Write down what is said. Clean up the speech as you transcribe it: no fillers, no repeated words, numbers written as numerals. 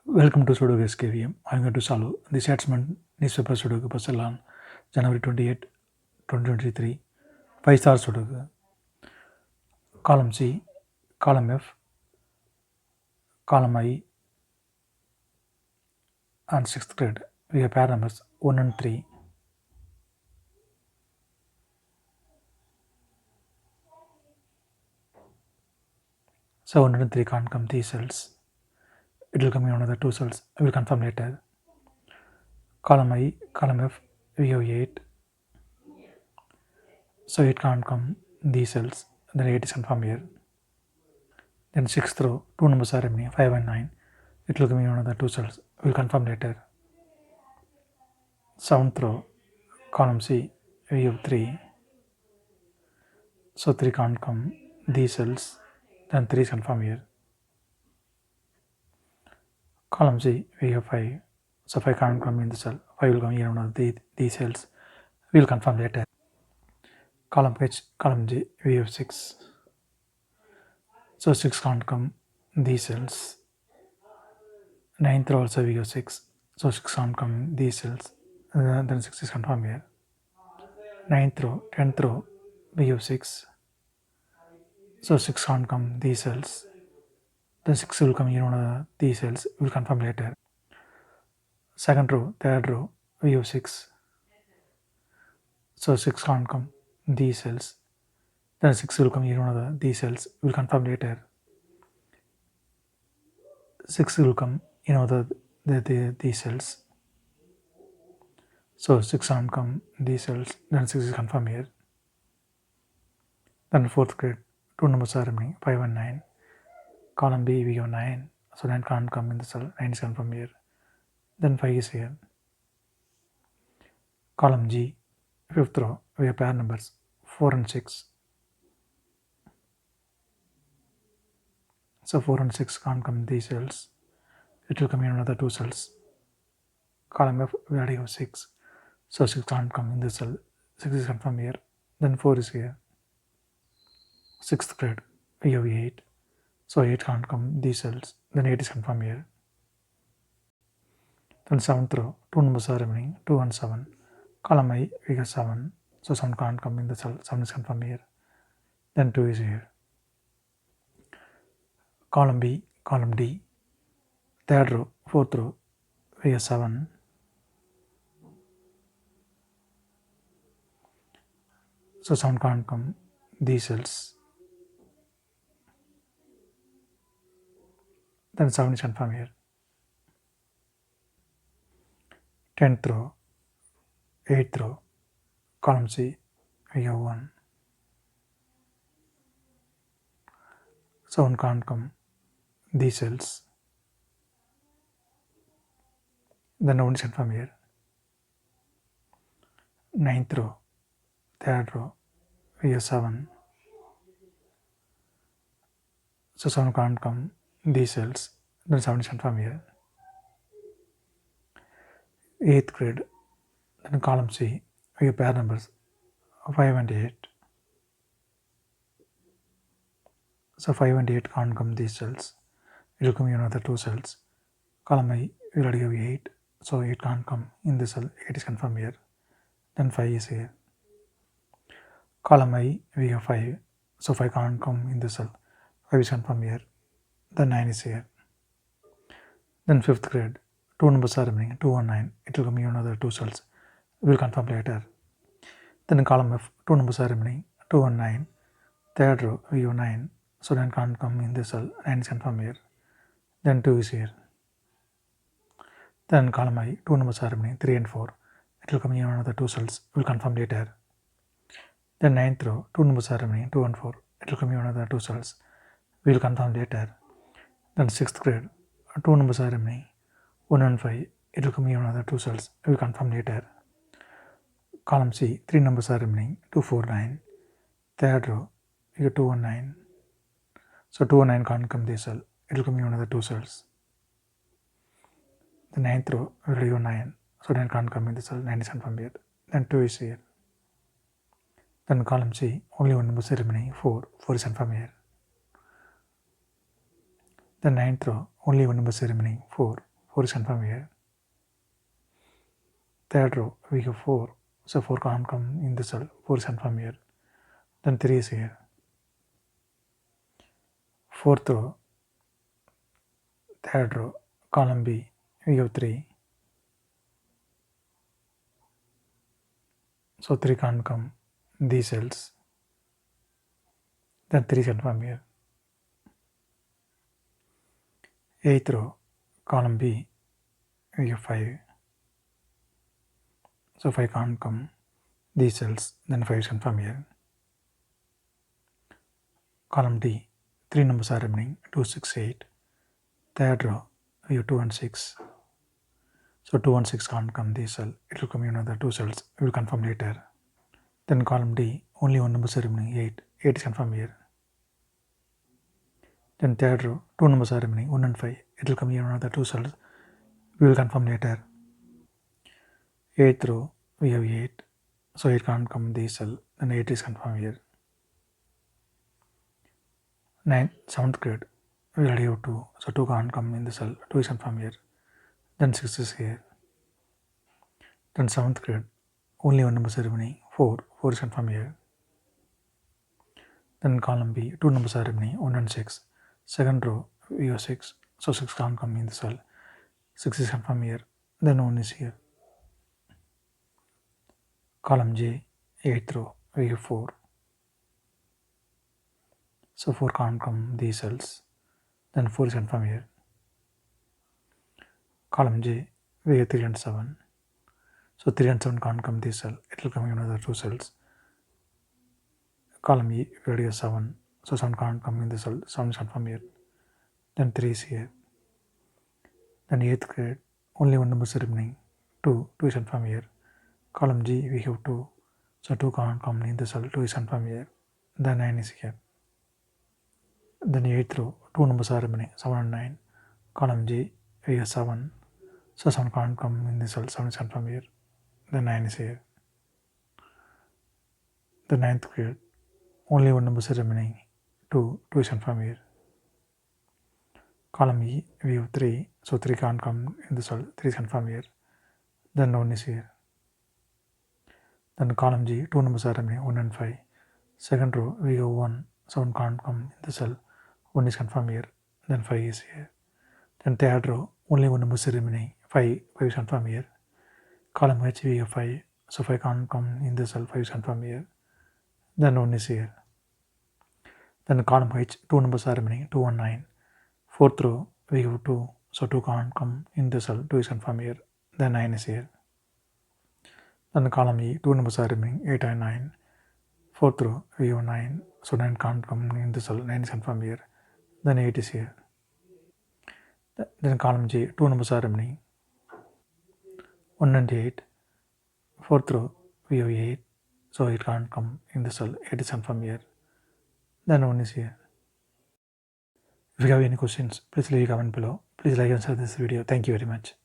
Welcome to Sudoku SkVm. I'm going to solve the Statesman newspaper Sudoku puzzle on January 28, 2023. 5-star Sudoku. Column C, column F, column I, and 6th grade. We have pair numbers 1 and 3. So 103 can't come these cells. It will come in another 2 cells. I will confirm later. Column I, column F, we have 8. So it can't come these cells. Then 8 is confirmed here. Then 6th row, 2 numbers are remaining, 5 and 9. It will come in another 2 cells. We will confirm later. 7th row, column C, we have 3. So 3 can't come these cells. Then 3 is confirmed here. Column C, we have 5. So 5 can't come in the cell. 5 will come here one of these cells. We will confirm later. Column H, column G, we have 6. So 6 can't come these cells. 9th row also we have 6. So 6 can't come these cells. Then 6 is confirmed here. 9th row, 10th row, we have 6. So 6 can't come these cells. Then 6 will come here one of these cells. We will confirm later. 2nd row, 3rd row, we have 6. So 6 can't come these cells. Then 6 will come here one of these cells. We will confirm later. 6 will come in other these cells. So 6 can't come these cells. Then 6 is confirmed here. Then 4th grade, 2 numbers are remaining, 5 and 9. Column B, we have 9. So 9 can't come in the cell. 9 is confirmed here. Then 5 is here. Column G, 5th row, we have pair numbers 4 and 6. So 4 and 6 can't come in these cells. It will come in another 2 cells. Column F, we already have 6. So 6 can't come in this cell. 6 is confirmed here. Then 4 is here. 6th grade, we have 8. So 8 can't come these cells. Then 8 is confirmed here. Then 7th row, 2 numbers are remaining, 2 and 7. Column I, we have 7. So 7 can't come in the cell. 7 is confirmed here. Then 2 is here. Column B, column D, 3rd row, 4th row, we have 7. So 7 can't come these cells. Then 7 is confirmed here. 10th row, 8th row, column C, we have 1. So 1 can't come these cells. Then 1 is confirmed here. 9th row, 3rd row, we have 7. So 7 can't come these cells. Then 7 is confirmed here. 8th grade, then column C, we have pair numbers 5 and 8. So 5 and 8 can't come these cells. It will come in another 2 cells. Column I, we already have 8. So 8 can't come in this cell. 8 is confirmed here. Then 5 is here. Column I, we have 5. So 5 can't come in this cell. 5 is confirmed here. Then 9 is here. Then 5th grade, 2 numbers are remaining, 2 and 9. It will come in another 2 cells. We will confirm later. Then in column F, 2 numbers are remaining, 2 and 9. 3rd row, we have 9. So 9 can't come in this cell. 9 is confirmed here. Then 2 is here. Then column I, 2 numbers are remaining, 3 and 4. It will come in another 2 cells. We will confirm later. Then 9th row, 2 numbers are remaining, 2 and 4. It will come in another 2 cells. We will confirm later. Then 6th grade, 2 numbers are remaining, 1 and 5. It will come in another 2 cells. We will confirm later. Column C, 3 numbers are remaining, 2, 4, 9. 3rd row, you have 2 and 9. So 2 and 9 can't come this cell. It will come in another 2 cells. The 9th row, we already have 9. So 9 can't come in this cell. 9 is confirmed here. Then 2 is here. Then column C, only 1 number is remaining, 4. 4 is confirmed here. Then 9th row, only 1 number is remaining, 4. 4 is confirmed here. Third row, we have 4. So 4 can't come in the cell. 4 is confirmed here. Then 3 is here. Fourth row, third row, column B, we have 3. So 3 can't come in these cells. Then 3 is confirmed here. Eighth row, column B, we have 5. So 5 can't come these cells. Then 5 is confirmed here. Column D, 3 numbers are remaining, 2, 6, 8. Third row, we have 2 and 6. So 2 and 6 can't come this cell. It will come in another 2 cells. We will confirm later. Then column D, only 1 number is remaining, 8. 8 is confirmed here. Then third row, 2 numbers are remaining, 1 and 5. It will come in another 2 cells. We will confirm later. Eighth row, we have 8. So 8 can't come this cell. Then 8 is confirmed here. 7th grade, we already have 2. So 2 can't come in the cell. 2 is confirmed here. Then 6 is here. Then 7th grade, only 1 number is remaining, 4. 4 is confirmed here. Then column B, 2 numbers are remaining, 1 and 6. Second row, we have 6. So 6 can't come in the cell. 6 is confirmed here. Then 1 is here. Column J, 8th row, we have 4. So 4 can't come these cells. Then 4 is confirmed here. Column J, we have 3 and 7. So 3 and 7 can't come this cell. It will come in another 2 cells. Column E, we already have 7. So 7 can't come in the cell. 7 is confirmed here. Then 3 is here. Then 8th grade, only 1 number is remaining, 2. 2 is confirmed here. Column G, we have 2. So 2 can't come in the cell. 2 is confirmed here. Then 9 is here. Then 8th row, 2 numbers are remaining, 7 and 9. Column G, we have 7. So 7 can't come in the cell. 7 is confirmed here. Then 9 is here. The 9th grade, only 1 number is remaining, 2. 2 is confirmed here. Column E, we have 3. So 3 can't come in the cell. 3 is confirmed here. Then 1 is here. Then column G, 2 numbers are remaining, 1 and 5. Second row, we have 1. So 1 can't come in the cell. 1 is confirmed here. Then 5 is here. Then third row, only 1 number is remaining, 5. 5 is confirmed here. Column H, we have 5. So 5 can't come in the cell. 5 is confirmed here. Then 1 is here. Then column H, 2 numbers are remaining, 2 and 9. Fourth row, we have 2. So 2 can't come in the cell. 2 is confirmed here. Then 9 is here. Then column E, 2 numbers are remaining, 8 and 9. Fourth row, we have 9. So 9 can't come in the cell. 9 is confirmed here. Then 8 is here. Then column J, 2 numbers are remaining, 1 and 8. Fourth row, we have 8. So it can't come in the cell. 8 is confirmed here. Then 1 is here. If you have any questions, please leave a comment below. Please like and share this video. Thank you very much.